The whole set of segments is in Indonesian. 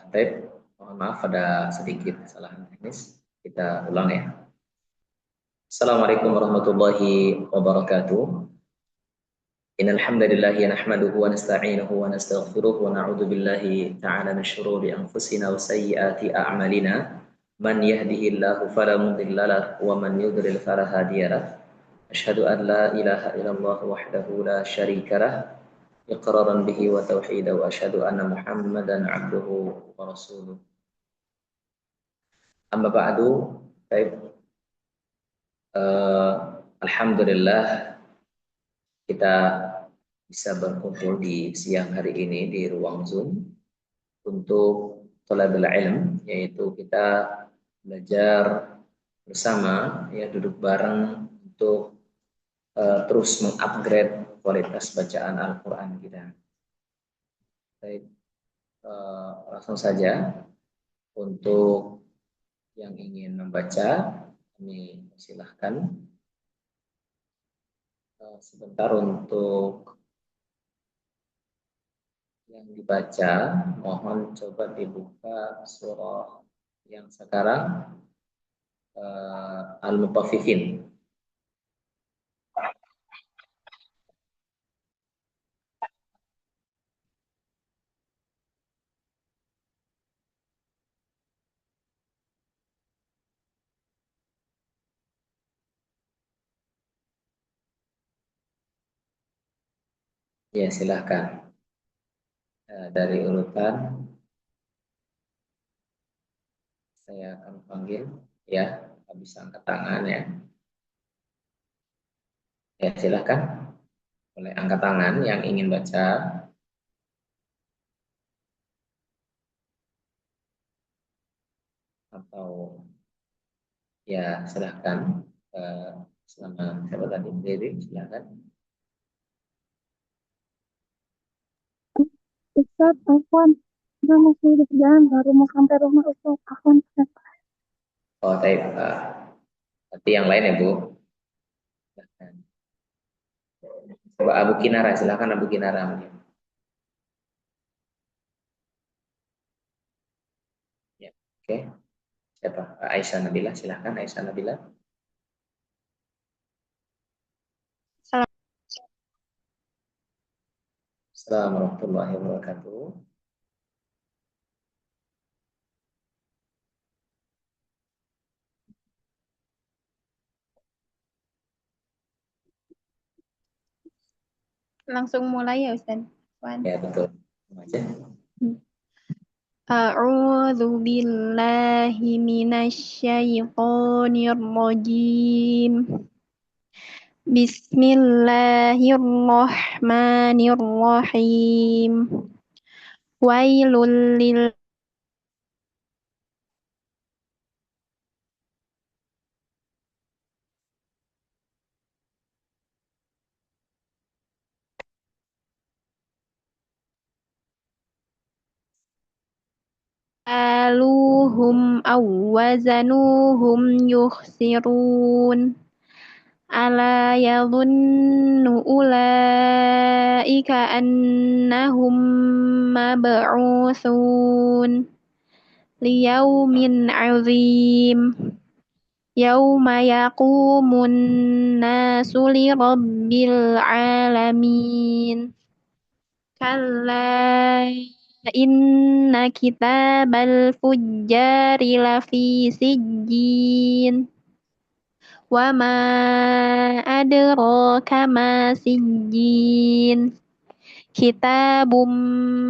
Baik, mohon maaf ada sedikit kesalahan teknis. Kita ulang ya. Assalamualaikum warahmatullahi wabarakatuh. Innal hamdalillah nahmaduhu wa nasta'inuhu wa nastaghfiruh wa na'udzu billahi ta'ala min shururi anfusina wa sayyiati a'malina. Man yahdihillahu fala mudilla lahu wa man yudlil fala hadiya lahu. Asyhadu an la ilaha illallah wahdahu la syarika lah. Iqraran bihi wa tauhida wa asyhadu anna Muhammadan 'abduhu wa rasuluh. Amma ba'du. Baik. Alhamdulillah kita bisa berkumpul di siang hari ini di ruang Zoom untuk thalabul ilm, yaitu kita belajar bersama, ya, duduk bareng untuk terus mengupgrade kualitas bacaan Al-Quran kita. Baik, langsung saja untuk yang ingin membaca, kami silahkan. Sebentar untuk yang dibaca, mohon coba dibuka surah yang sekarang, Al-Mutaffifin. Ya, silahkan. Dari urutan saya akan panggil, ya, bisa angkat tangan ya. Ya, silahkan. Boleh angkat tangan yang ingin baca. Atau ya, silahkan. Selama siapa tadi? Dewi, silahkan. Ustaz, Afwan, kita masih di jalan, baru mau sampai rumah Ustaz. Afwan, Ustaz. Oh, baik. Berarti yang lain ya, Bu. Silahkan. Coba Abu Kinara, silahkan Abu Kinara. Ya, oke. Siapa? Aisyah Nabila, silahkan Aisyah Nabila. Assalamualaikum warahmatullahi wabarakatuh. Langsung mulai ya Ustaz. Afwan. Ya, betul. Aja. A'udzu billahi minasyaitonir rajim. Bismillahirrahmanirrahim. Wailul lil aluhum awwazanuhum yukhsirun. Ala yadhunnu ulaika annahum mab'utsun liyaumin 'azim. Yauma yaqumun nasu lirabbil 'alamin. Kalla inna kitabal fujjari lafi sijjin. Wa ma adraka ma sijjin. Kitabum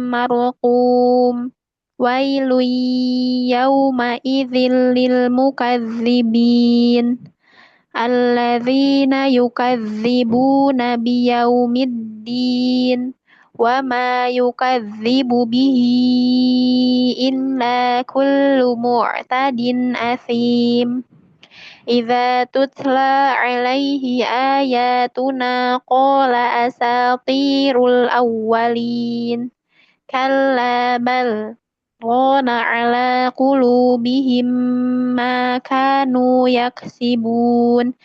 marqum. Wailu yawma idzil lil mukadzibin. Alladzina yukadzibuna biyaumiddin. Wa ma yukadzibu bihi illa kullu mu'tadin athim. Idza tutla alaihi ayatuna qala asatirul awwalin. Kalla bal rana ala qulubihim ma kanu yaksibun.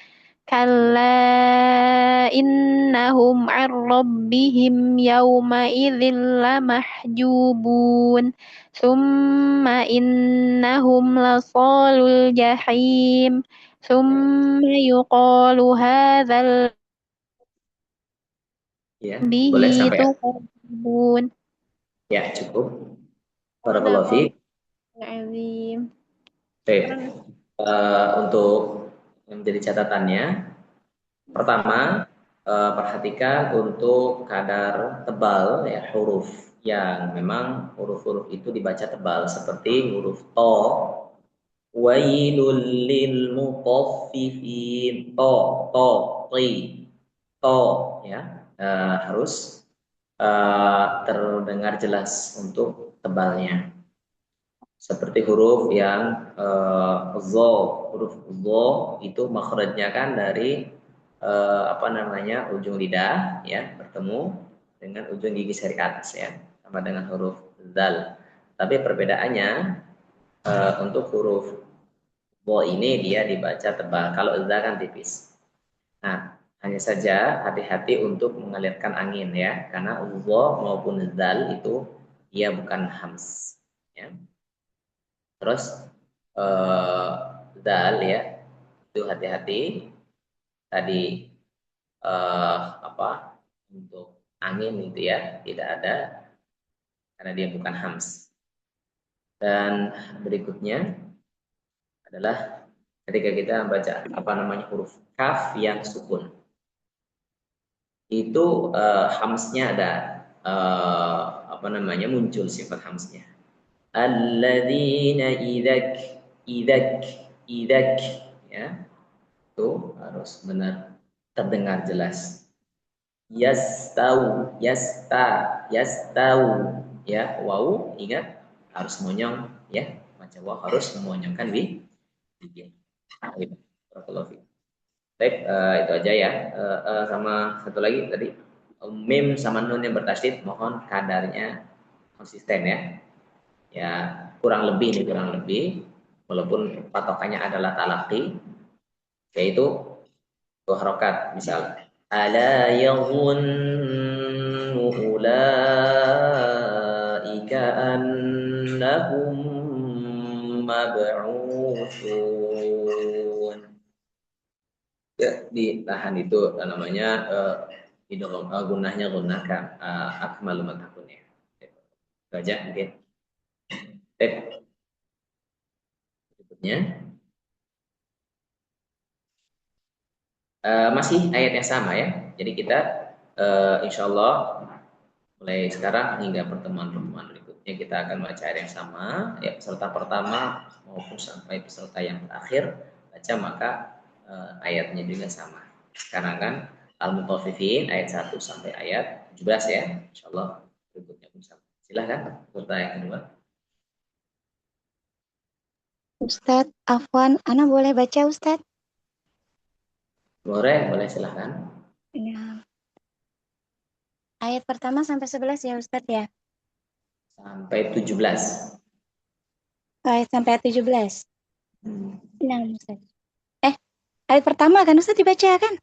Kalla innahum an rabbihim yawma idzin lamahjubun. Summa innahum lasalul jahim. Summa yuqalu hadzal Ya, boleh bihi sampai. tukadzibun. Ya, cukup. Barakallahu fiik. Sadaqallahul azim. Baik. Untuk yang menjadi catatannya, pertama, perhatikan untuk kadar tebal ya huruf yang memang huruf-huruf itu dibaca tebal seperti huruf to, wailul lil mutaffifin, to, ti, to ya. Harus terdengar jelas untuk tebalnya. Seperti huruf yang zo, huruf zo itu makhrajnya kan dari apa namanya ujung lidah ya bertemu dengan ujung gigi seri atas ya sama dengan huruf zal. Tapi perbedaannya untuk huruf zo ini dia dibaca tebal, kalau za kan tipis. Nah, hanya saja hati-hati untuk mengalirkan angin ya, karena zo maupun zal itu dia bukan hams ya. Terus eh, dal ya itu hati-hati tadi apa untuk angin itu ya tidak ada karena dia bukan hams. Dan berikutnya adalah ketika kita baca apa namanya huruf kaf yang sukun itu hamsnya ada apa namanya muncul sifat hamsnya. Alladzina idak idak ya itu harus benar terdengar jelas. Yastau ya wow ingat harus monyong ya baca wow harus memonyongkan bibir. Baik, itu aja ya. Sama satu lagi tadi mim sama nun yang bertasydid mohon kadarnya konsisten ya. Ya kurang lebih nih kurang lebih walaupun patokannya adalah talaqi yaitu dua harokat misal ala yadhunnu ulaika annahum mab'utsun ya ditahan itu namanya idgham gunahnya gunahkan akmalu matakun ya itu aja mungkin. Berikutnya masih ayat yang sama ya. Jadi kita insya Allah mulai sekarang hingga pertemuan-pertemuan berikutnya kita akan baca ayat yang sama ya peserta pertama maupun sampai peserta yang terakhir baca maka ayatnya juga sama. Sekarang kan Al-Mutaffifin ayat 1 sampai ayat 17 ya. Insya Allah berikutnya pun sama. Silahkan peserta yang kedua. Ustadz, Afwan, Ana boleh baca Ustadz? Boleh silahkan. Ya. Ayat pertama sampai 11 ya Ustadz ya? Sampai 17. Ayat sampai 17. Nah, Ustadz. Ayat pertama kan Ustadz dibaca kan?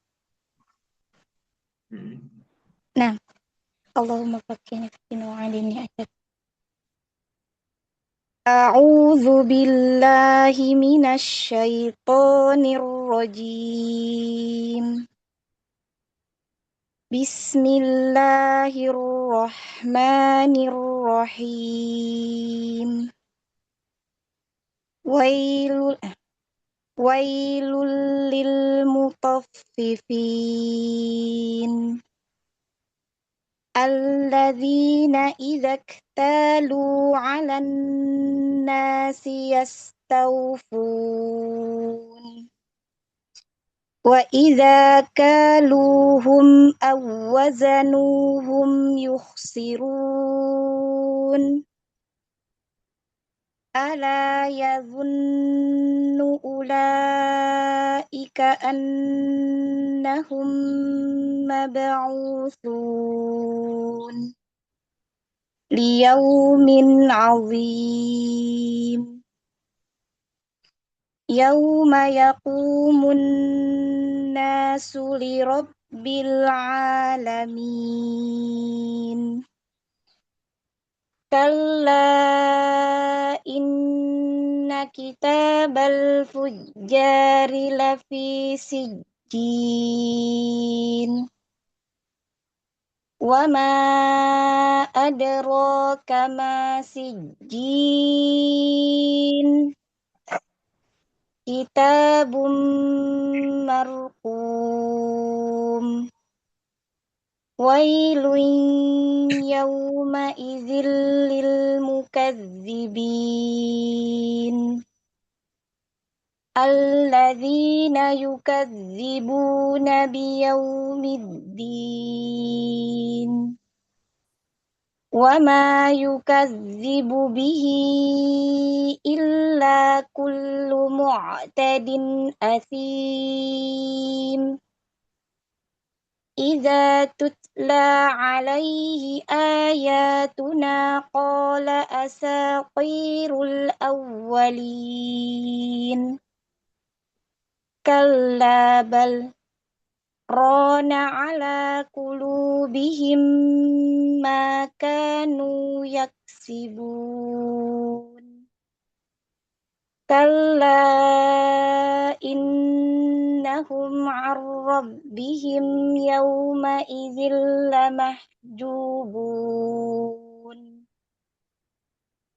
Nah, Allahumma fakkini fikin wa'alini ayat. A'udzu billahi minasy syaithanir rajim. Bismillahirrahmanirrahim. Wailul lil mutaffifin. Alladzina idza iktalu 'alan nasi yastawfun. Wa idza kaluhum aw wazanuhum yukhsirun. Ala yadhunnu ulaika annahum mab'utsun liyaumin 'adzim. Yauma yaqumun nasu li rabbil alamin. Kalla inna kitabal fujjari lafi sijjin. Wa ma adraka ma sijjin. Kitabum marqum. Wailun yawma idzil lil mukazzibin. Alladzina yukadzibuna biyaumiddin. Wa ma yukazzibu bihi illa kullu mu'tadin athim. Idza tutla alaihi ayatuna qala asatirul awwalin. Kalla bal rana ala qulubihim ma kanu yaksibun. Kalla innahum an rabbihim yawma idzil lamahjubun.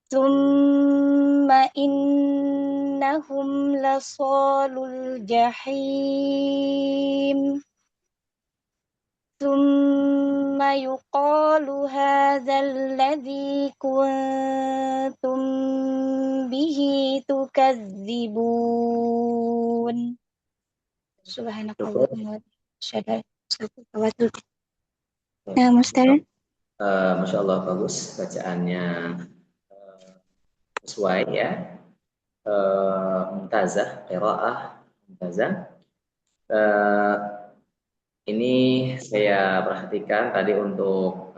Tsumma innahum lasalul jahim. Tsumma yuqalu hadzal ladzi kuntum bihi tukadzibun. Subhanakallahumma wa bihamdika. Nah, Ustaz. Masya Allah, bagus bacaannya, sesuai ya, mumtazah, qiraah mumtazah. Ini saya perhatikan tadi untuk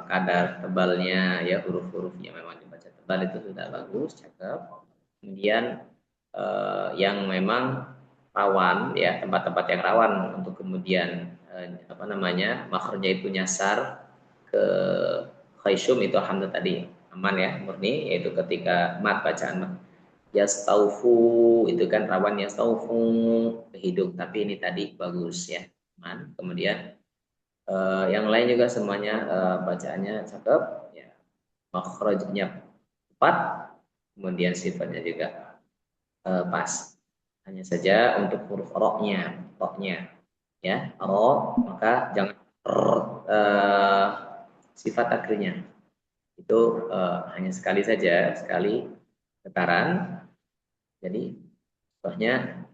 kadar tebalnya ya, huruf-hurufnya memang dibaca tebal itu sudah bagus, cakep. Kemudian yang memang rawan ya, tempat-tempat yang rawan untuk kemudian makhrajnya itu nyasar ke khaysyum itu alhamdulillah tadi aman ya, murni, yaitu ketika mat, bacaan mat. Yastaufu itu kan rawan yastaufu ke hidung, tapi ini tadi bagus ya, aman. Kemudian yang lain juga semuanya bacaannya cakep ya, makhrajnya tepat, kemudian sifatnya juga pas. Hanya saja untuk huruf roknya ya, ro, maka jangan sifat akhirnya itu hanya sekali saja, sekali getaran. Jadi contohnya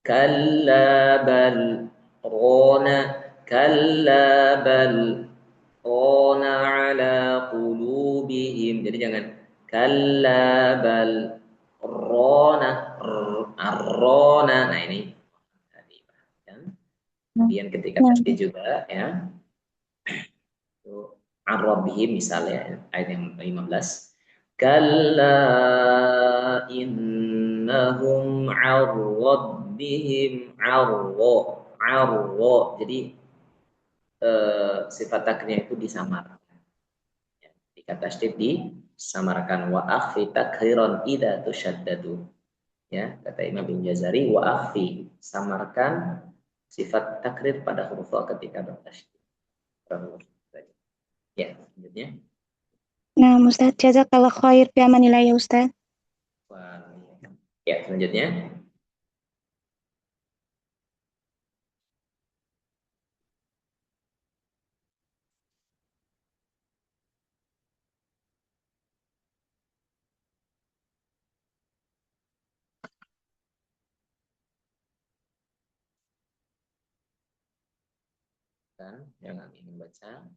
kalla bal rona, kalla bal rona ala qulubihim. Jadi jangan kalla bal rona arrona. Nah ini tadi perhatikan. Kemudian ketika tadi juga ya, Ar-Rabbihim misalnya ayat yang 15. Kalla innahum ar-rabbihim arro. Jadi sifat taknya itu disamarkan. Ya, ketika tasydid disamarkan, wa akhfi takhiran idza tushaddadu. Ya, kata Imam Ibnu Jazari, wa akhfi, samarkan sifat takrir pada huruf ra ketika bertasydid. Ya, selanjutnya. Nah, Ustaz, jazakallah khair fi amanillah ya Ustaz. Ya, selanjutnya. Dan jangan ingin baca.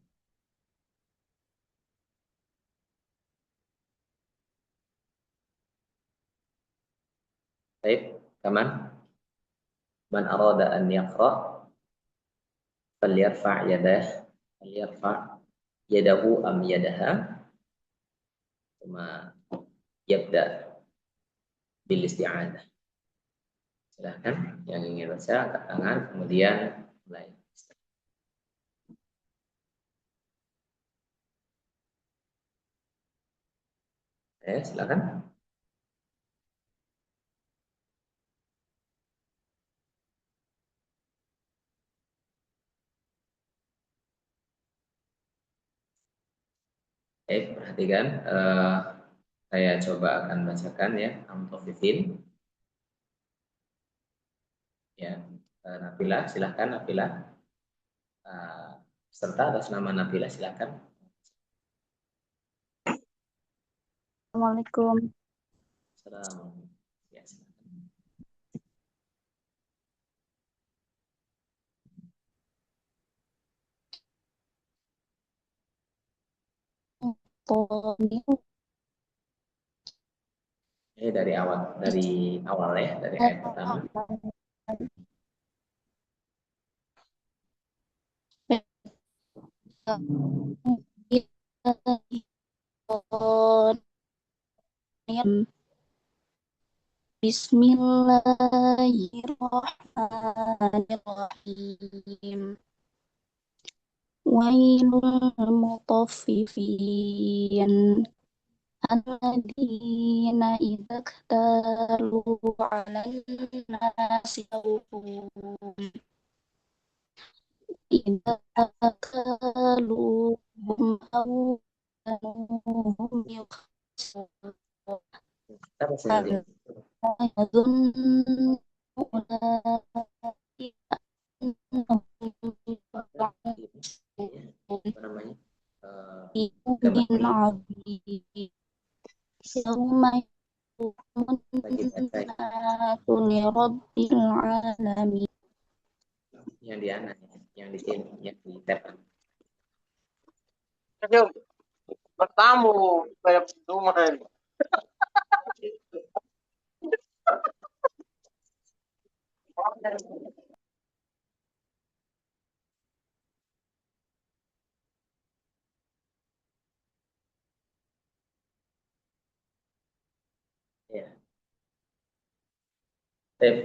Baik, kaman. Man arada an yaqra falyarfa' yadahu am yadaha. Cuma yabda bil isti'adah. Silahkan yang ingin baca angkat tangan kemudian mulai. Silakan. Perhatikan. Saya coba akan bacakan ya. Amtofifin. Ya, Nabila, silahkan Nabila. Serta atas nama Nabila, silahkan. Assalamualaikum. Assalamualaikum. Ya, silahkan. Dari awal ya, dari ayat pertama. Bismillahirrahmanirrahim. Wailul mutaffifin alladzina idza iktalu 'alan nasi yastawfun idza kaluhum aw kaluhum yukhsirun Kita masih nanti. yadhunnu ulaika annahum Apa namanya? يوم عظيم يوم يقوم Lagi baca الناس لرب العالمين. yang di anak, yang di sini, yang di tab. Bertamu kayak pedoman. Ya. Tab,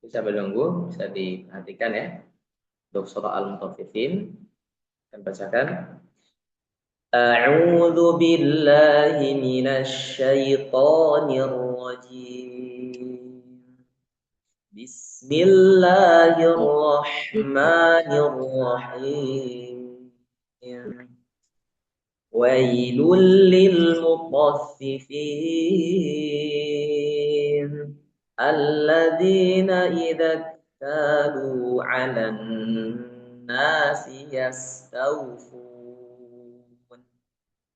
bisa menunggu, bisa diperhatikan ya. Untuk surah Al-Mutaffifin akan bacakan. A'udzu billahi minasy syaithanir rajim. Bismillahirrahmanirrahim. Wailul lil mutaffifin alladzina idza kalu 'alan nasi yastawfun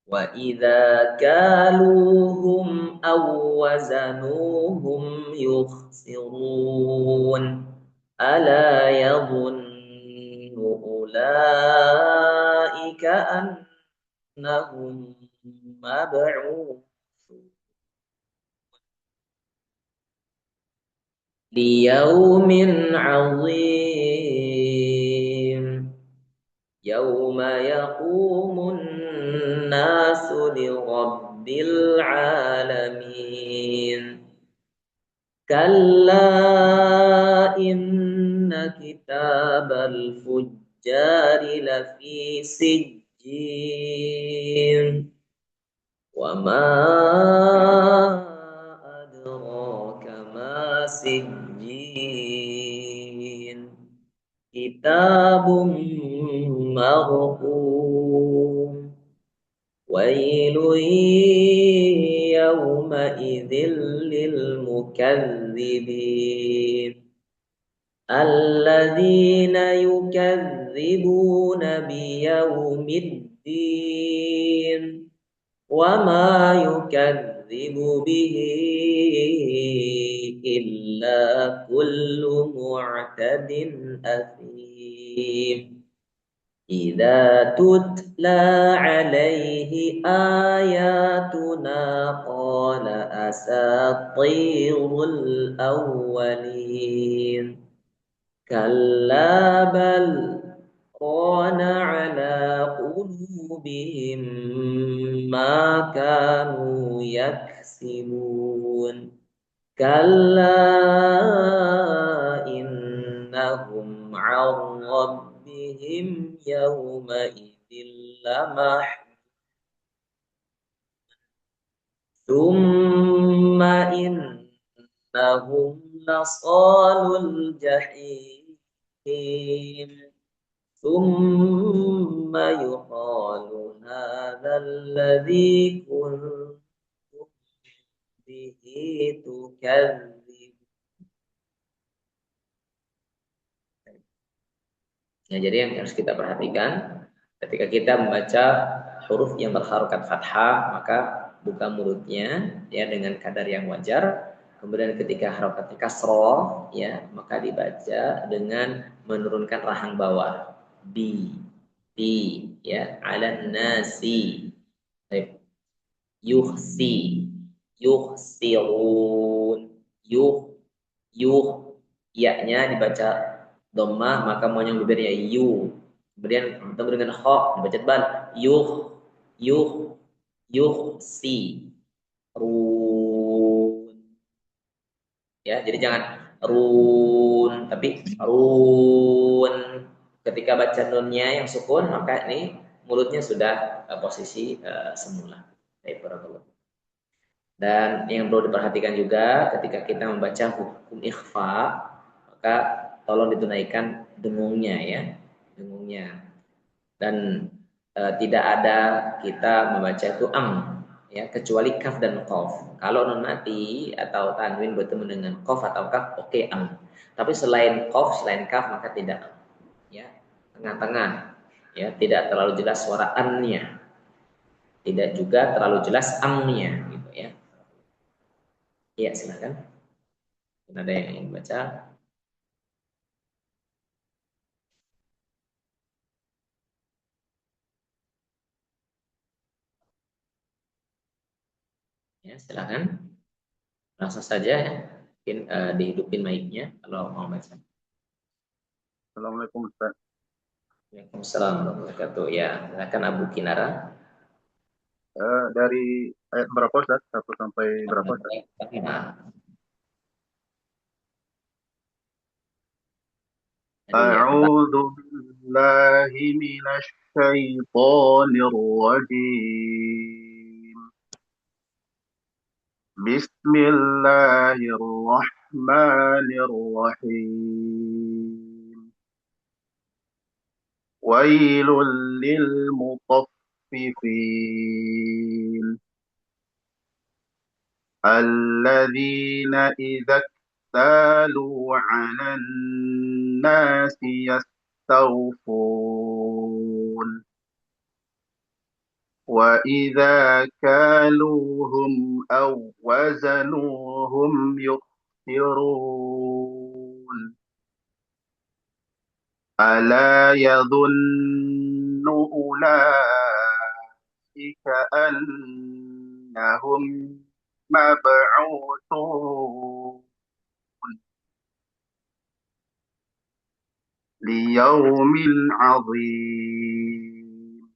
wa idza kaluhum aw wazanuhum yukhsirun ala yadhunnu ulaika annahum mab'uthun liyaumin 'adzim yauma yaqumun nasu lirabbil alamin kalla inna kitabal fujjari lafi sijjin wa ma adraka ma sijjin kitabun marqum wailun yawmaidzin lil mukazzibin alladzina yukazzibuna biyaumiddin wa ma yukadzibu bihi illa kullu mu'tadin athim idza tutla alaihi ayatuna qala asatirul awwalin kalla bal rana ala qulubihim ma kanu yaksibun Kalla innahum 'an rabbihim yawma idzin lamah. Tsumma innahum lasalul jahim. Tsumma yuqalu hadzal ladzi kuntum bihi tukadzib. Ya, jadi yang harus kita perhatikan ketika kita membaca huruf yang berharokat fathah, maka buka mulutnya ya dengan kadar yang wajar. Kemudian ketika harokatnya kasroh ya, maka dibaca dengan menurunkan rahang bawah. Bi ya, ala nasi. Baik. Yuhsi, yuhsirun, yuh ya-nya dibaca dhammah, maka monyong bibirnya yu. Kemudian bertemu dengan kha dibaca tebal, yuh yuhsi run. Ya, jadi jangan run tapi run. Ketika baca nunnya yang sukun, maka ini mulutnya sudah posisi semula. Baik, barakallahu. Dan yang perlu diperhatikan juga ketika kita membaca hukum ikhfa, maka tolong ditunaikan dengungnya ya, dengungnya. Dan tidak ada kita membaca itu ya, kecuali kaf dan qaf. Kalau nun mati atau tanwin bertemu dengan qaf atau kaf, oke Tapi selain qaf, selain kaf maka tidak ya, tengah-tengah. Ya, tidak terlalu jelas suara an-nya. Tidak juga terlalu jelas ang-nya gitu ya. Iya, silakan. Ada yang ingin baca? Ya, silakan. Langsung saja ya. Mungkin dihidupin mic-nya kalau mau baca. Assalamualaikum Ustaz. Waalaikumsalam warahmatullahi wabarakatuh. Ya, silakan Abu Kinara. Dari ayat berapa Ustaz? 1 sampai berapa Ustaz? A'udzu billahi minasy syaithanir rajim. Bismillahirrahmanirrahim. Wailul lil mutaffifin. الذين إذا اكتالوا على الناس يستوفون وإذا كالوهم أو وزنوهم يخسرون ألا يظن أولئك أنهم مبعوثون ليوم عظيم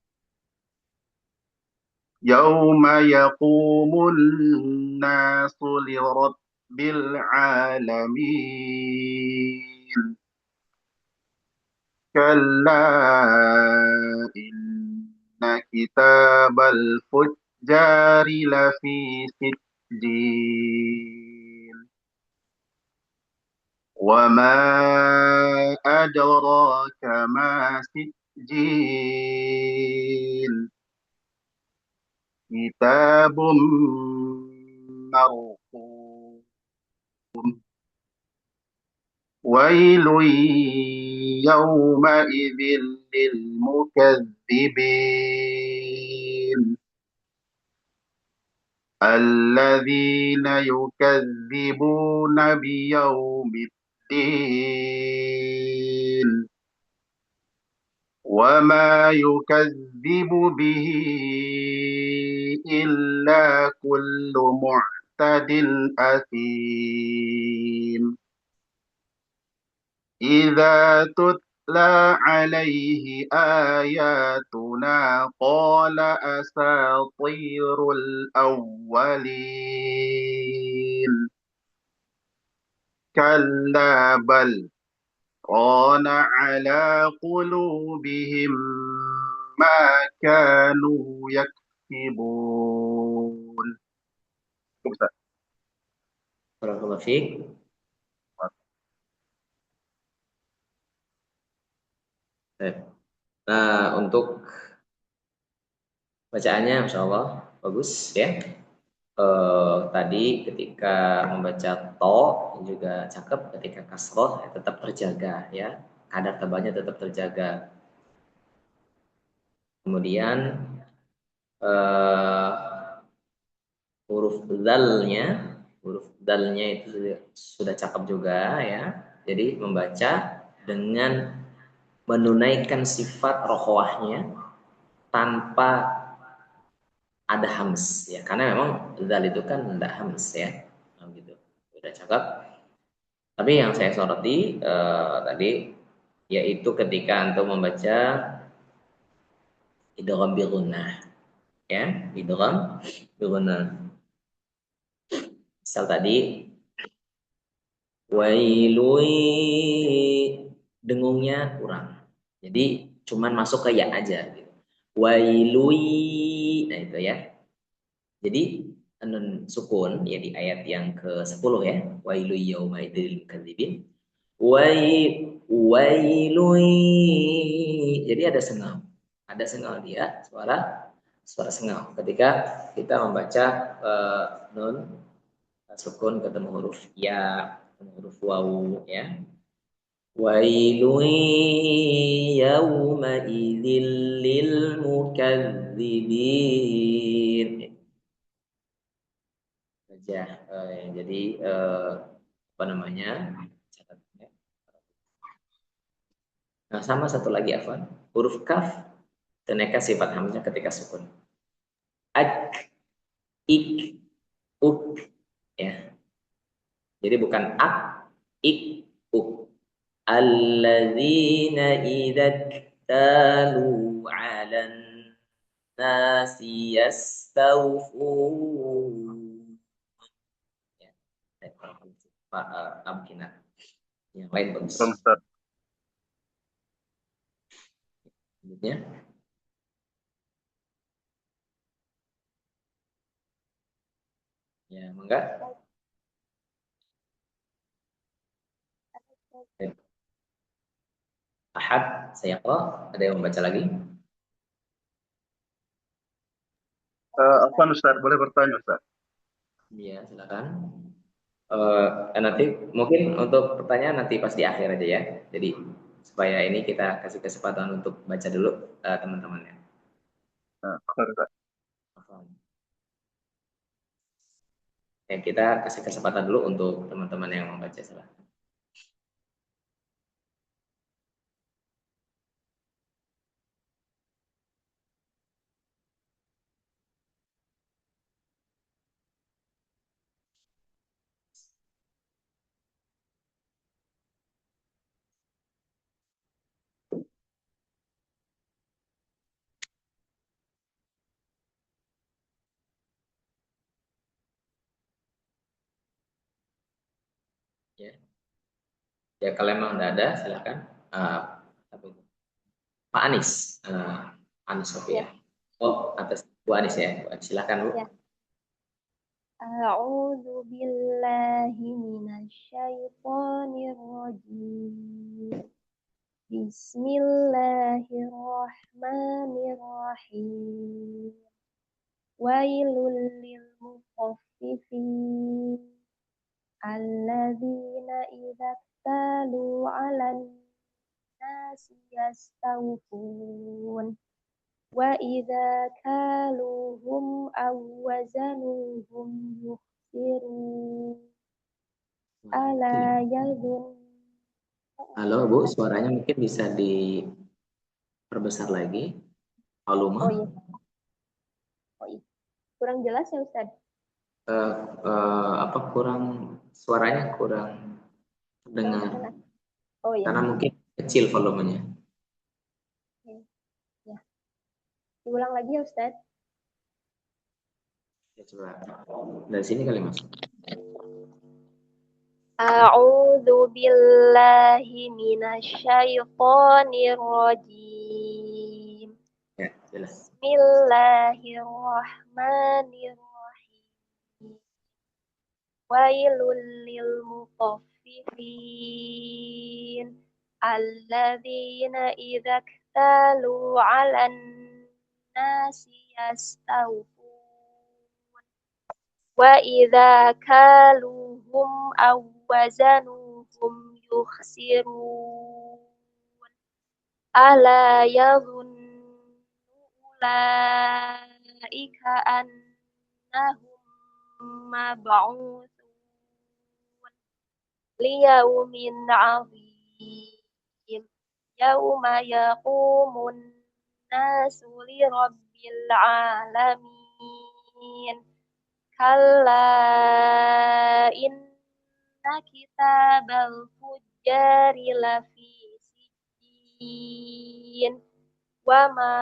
يوم يقوم الناس لرب العالمين كلا إن كتاب الفجار لفي سجين وما أدراك ما سجين كتاب مرقوم ويل يومئذ للمكذبين الذين يكذبون بيوم الدين وما يكذب به إلا كل معتد أثيم إذا تتلى عليه آياتنا قال أساطير الأولين كلا بل ران على قلوبهم ما كانوا يكسبون. Ustaz. Barakallahu fiik. Nah, untuk bacaannya Masya Allah bagus ya. Tadi ketika membaca to juga cakep, ketika kasroh tetap terjaga ya, kadar tebalnya tetap terjaga. Kemudian eh, huruf dalnya itu sudah cakep juga ya. Jadi membaca dengan menunaikan sifat rohwahnya tanpa ada hams ya, karena memang zal itu kan tidak hams ya, nah, gitu udah cakep. Tapi yang saya soroti tadi yaitu ketika antum membaca idgham bi gunnah ya, idgham bi gunnah. Misal tadi wailui, dengungnya kurang, jadi cuman masuk ke ya aja gitu. Wailui, nah itu ya. Jadi nun sukun ya di ayat yang ke-10 ya. Wailu yaumaidil mukadzibin. Wailui. Jadi ada sengal. Ada sengal dia, suara sengal ketika kita membaca nun sukun ketemu huruf ya, ketemu huruf wawu ya. Wailui yaumaidil lil mukadzibin. Aja jadi apa namanya, catatnya. Nah sama satu lagi Afwan, huruf kaf teneka sifat hamzah ketika sukun, ak, ik, uk ya, jadi bukan ak, ik, uk. Alladzina idza talu 'alan nasi yastawfun ya. Amkinah yang lain bagus. Ustaz. Selanjutnya ya, mangga. Ahad, saya ada yang membaca lagi? Afwan Ustaz, boleh bertanya Ustaz? Iya, silakan. Nanti mungkin untuk pertanyaan nanti pas di akhir aja ya. Jadi supaya ini kita kasih kesempatan untuk baca dulu teman-temannya. Ustaz. Ya, kita kasih kesempatan dulu untuk teman-teman yang membaca, silakan. Ya. Ya kalau memang tidak ada, silakan. Pak Anis, Anis Sofia. Oh, atas Bu Anis ya. Silakan Bu. Ya. A'udzu billahi minasyaitonir rajim. Bismillahirrahmanirrahim. Wailul lil mutaffifin alladzina idza talu 'alan nasi yastawfun wa idza kaluhum aw wazanuhum yukhsirun ala yadhun. Halo Bu, suaranya mungkin bisa diperbesar lagi. Volume. Oh iya. Kurang jelas ya Ustaz? Apa kurang, suaranya kurang terdengar. Oh iya. Karena mungkin kecil volumenya. Ya. Diulang lagi ya Ustaz? Ya, coba dari sini kali Mas. A'udzu billahi minasyaitonir rajim. Ya, jelas. Bismillahirrahmanirrahim. Wailul lil mutaffifin alladzina idza iktalu 'alan nasi yastawfun wa idza kaluhum aw wazanuhum yukhsirun ala yadhunnu ulaika annahum mab'utsun liyaumin 'adzim yauma yaqumun nasu lirabbil 'alamin kalla inna kitabal fujjari lafi sijjin wa ma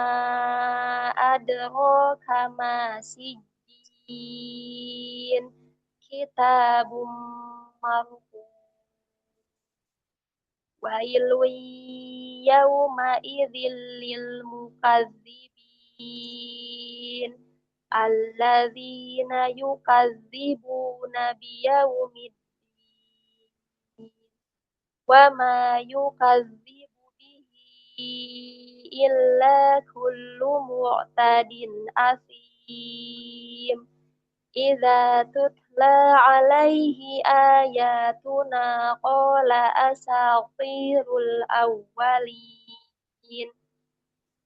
adraka ma sijjin kitabum marqum wailun yawma idzil lil mukazzibin alladzina yukazzibuna biyaumiddin wa ma yukazzibu bihi illa kullu mu'tadin asim idza tutla alaihi ayatuna qala asatirul awwalin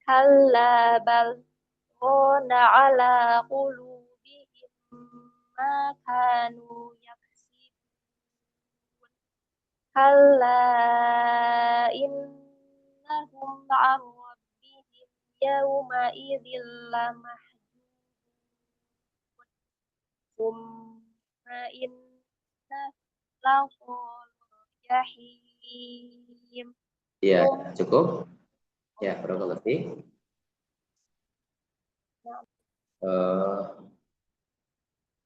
kalla bal rana ala qulubihim ma kanu yaksibun kalla innahum an rabbihim yawma idzil lamahjubun thumma inna laqul jahim. Ya, cukup. Ya, barakallahu fiik.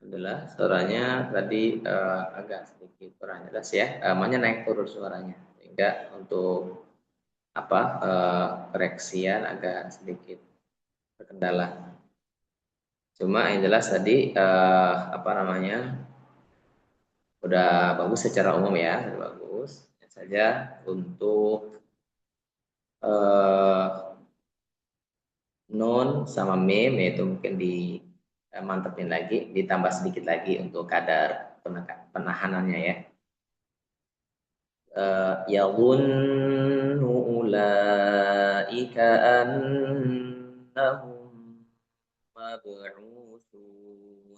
Alhamdulillah, suaranya tadi agak sedikit kurang jelas ya. Makanya naik turun suaranya, sehingga untuk koreksian agak sedikit terkendala. Cuma yang jelas tadi udah bagus secara umum ya, sudah bagus. Hanya saja untuk nun sama mim itu mungkin mantepin lagi, ditambah sedikit lagi untuk kadar penahanannya ya. Yadhunnu ulaika annahum mab'utsun.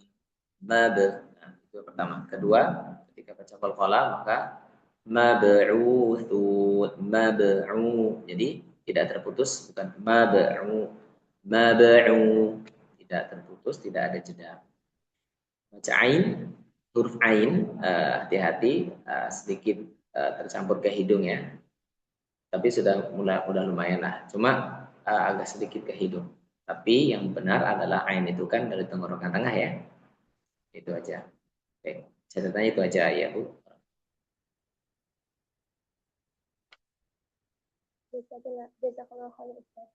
Nah, itu pertama. Kedua, ketika baca qalqalah maka mab'utsun, jadi tidak terputus, bukan mab'u, tidak terputus, tidak ada jeda. Baca ain, huruf ain, hati-hati sedikit tercampur ke hidung ya. Tapi sudah mulai lumayan lah. Cuma agak sedikit ke hidung. Tapi yang benar adalah ain itu kan dari tenggorokan tengah ya. Itu aja. Oke, catatannya itu aja ya Bu. Jazakallahu khairan Ustaz.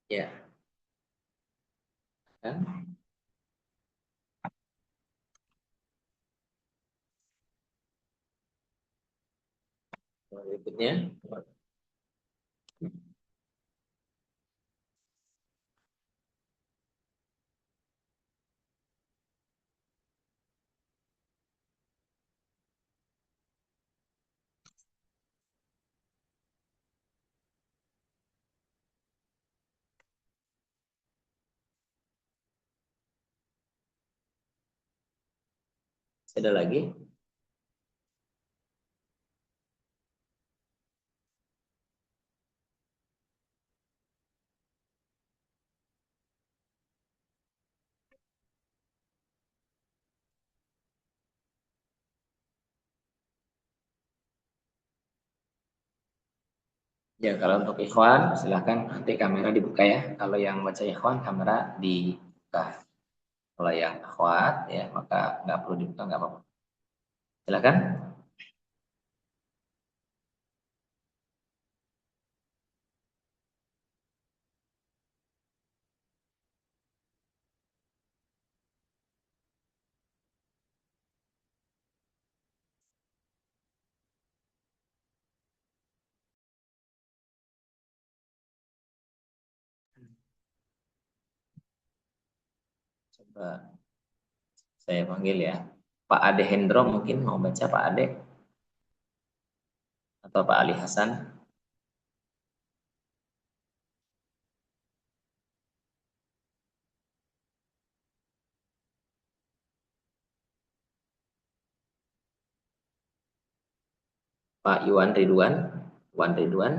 Ya. Kan? Berikutnya. Ada lagi? Ya, kalau untuk ikhwan silahkan nanti kamera dibuka ya. Kalau yang baca ikhwan kamera dibuka. Kalau yang akhwat ya maka nggak perlu dibuka, nggak apa-apa. Silakan. Coba saya panggil ya. Pak Ade Hendro mungkin mau baca, Pak Ade atau Pak Ali Hasan. Pak Iwan Ridwan, Wan Ridwan.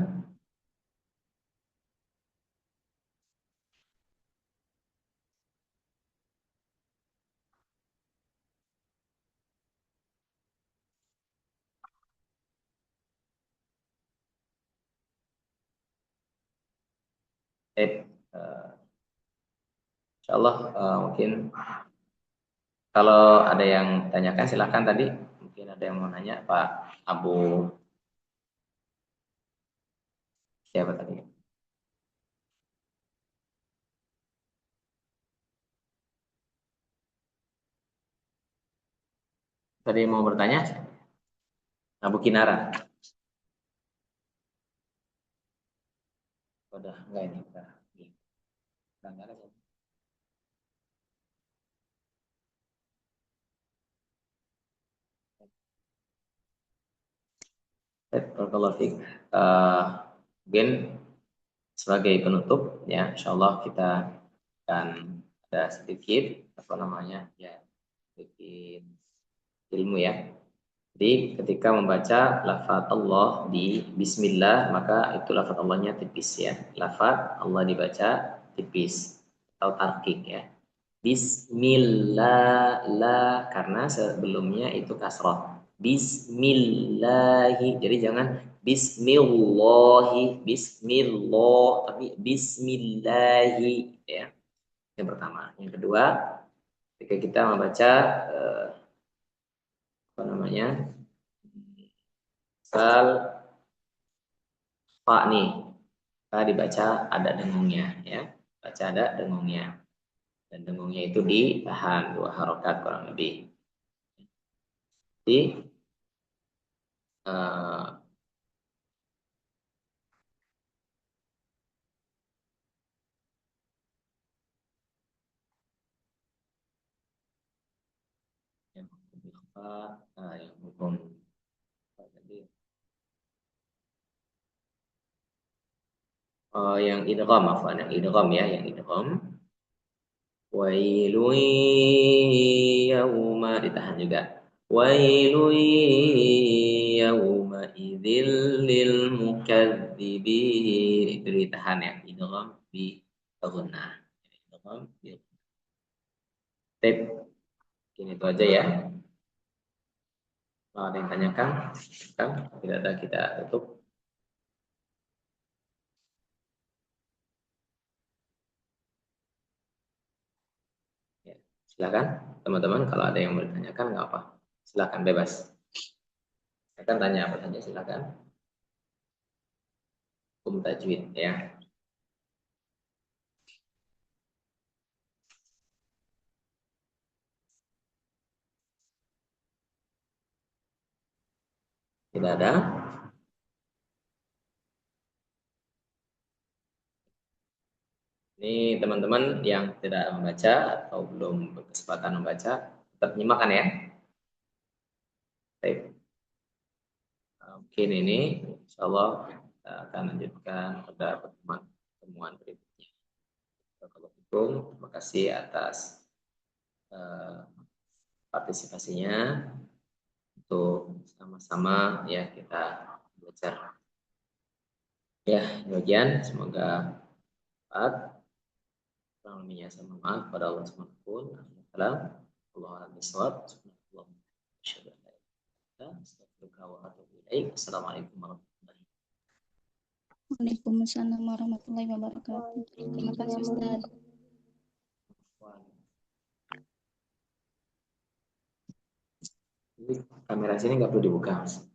Eh, Insya Allah mungkin kalau ada yang tanyakan silakan tadi. Mungkin ada yang mau nanya Pak Abu siapa tadi? Tadi mau bertanya? Abu Kinara. Udah enggak ini udah. Udah enggak ada. Barakallahu fiik. Mungkin sebagai penutup ya insyaallah kita akan ada sedikit apa namanya ya sedikit ilmu ya. Jadi ketika membaca lafaz Allah di Bismillah maka itu lafaz Allahnya tipis ya. Lafaz Allah dibaca tipis atau tarkik ya. Bismillah la karena sebelumnya itu kasrah. Bismillahi. Jadi jangan Bismillahi, Bismillah, tapi Bismillahi ya. Yang pertama. Yang kedua, ketika kita membaca apa namanya? Misal fa nih, maka dibaca ada dengungnya ya. Baca ada dengungnya. Dan dengungnya itu ditahan 2 harokat kurang lebih. Jadi yang yang hukum tadi yang idgham afwan yang idgham ya yang idgham wailun yauma ditahan juga wailun yauma idzil lil mukadzibin itu ditahan ya idgham di gunnah idgham di tip ini itu aja ya. Kalau ada yang tanyakan kan tidak ada kita tutup. Ya, silakan teman-teman kalau ada yang mau ditanyakan nggak apa, silakan bebas. Silakan tanya apa saja silakan. Hukum tajwid ya. Tidak ada. Ini teman-teman yang tidak membaca atau belum berkesempatan membaca tetap menyimakkan ya. Baik. Mungkin ini insya Allah kita akan lanjutkan pada pertemuan berikutnya. Terima kasih atas partisipasinya untuk sama-sama ya kita belajar. Ya, demikian semoga bermanfaat. Kurang lebihnya saya mohon maaf pada Allah Subhanahu wa taala. Allahu bisawab. Assalamualaikum warahmatullahi wabarakatuh. Waalaikumsalam warahmatullahi wabarakatuh. Terima kasih Ustaz. Jadi kamera sini nggak perlu dibuka, Mas.